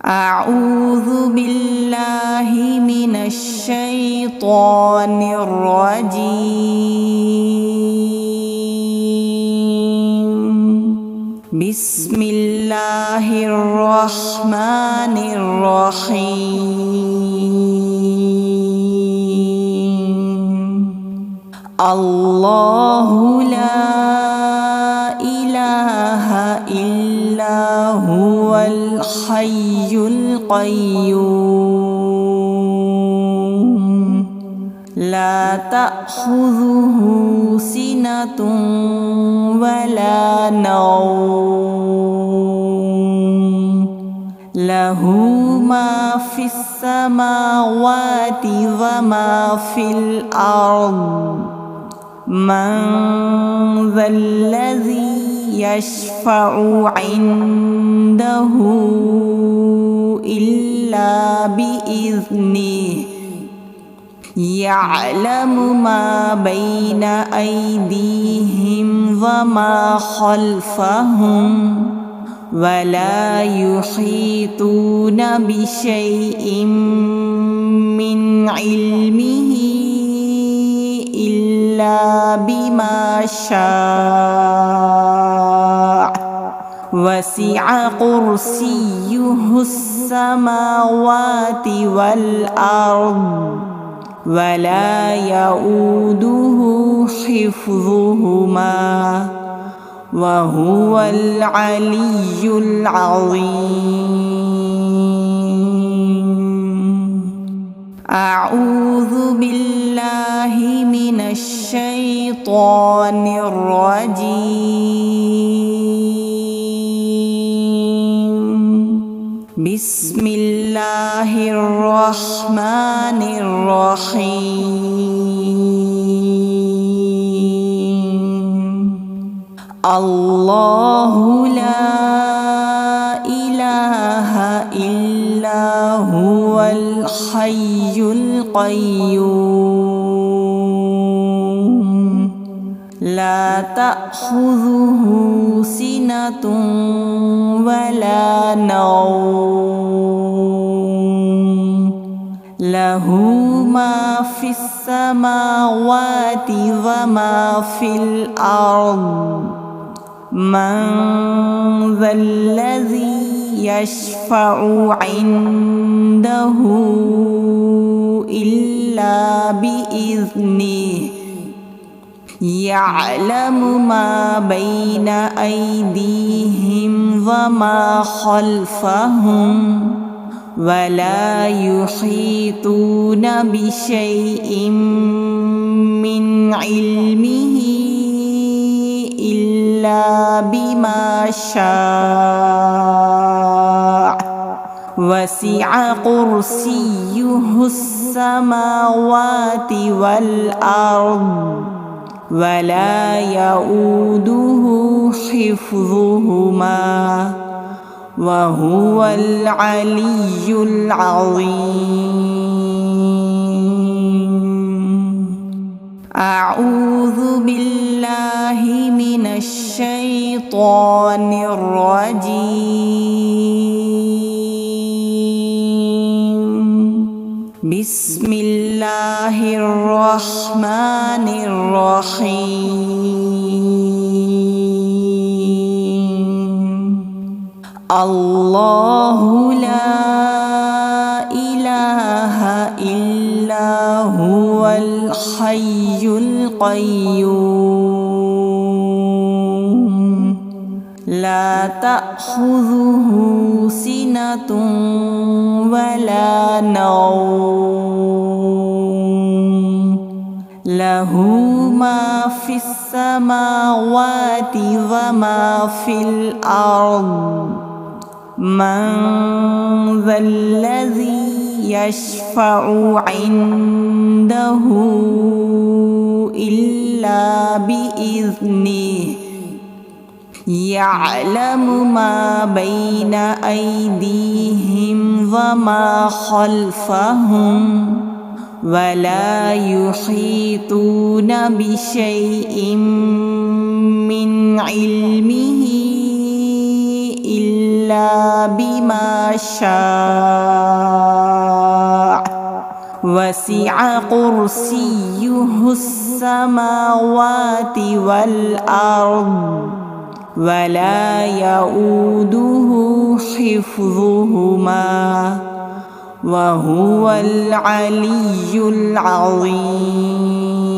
أعوذ بالله من الشيطان الرجيم. بسم الله الرحمن الرحيم. الله لا إله إلا هو الحي القيوم لا تأخذه سنة ولا نوم له ما في السماوات وما في الأرض من ذا الذي يشفع عنده إلا بإذنه يعلم ما بين أيديهم وما خلفهم ولا يحيطون بشيء من علمه إلا بما شاء وسع كرسيه السماوات والأرض ولا يؤوده حفظهما وهو العلي العظيم. أعوذ بالله من الشيطان الرجيم. بسم الله الرحمن الرحيم. الله لا إله إلا هو الحي القيوم لا تأخذه سنة ولا نوم له ما في السماوات وما في الأرض من ذا الذي يشفع عنده إلا بإذنه يعلم ما بين أيديهم وما خلفهم ولا يحيطون بشيء من علمه إلا بما شاء وسع كرسيه السماوات والأرض ولا يؤوده حفظهما وهو العلي العظيم. أعوذ بالله من الشيطان الرجيم. بسم الله الرحمن الرحيم. الله لا إله إلا هو الحي القيوم لا تأخذه سنة ولا نوم له ما في السماوات وما في الأرض من ذا الذي يشفع عنده إلا بإذنه يعلم ما بين أيديهم وما خلفهم ولا يحيطون بشيء من علمه إلا بما شاء وسع كرسيه السماوات والأرض ولا يؤوده حفظهما وهو العلي العظيم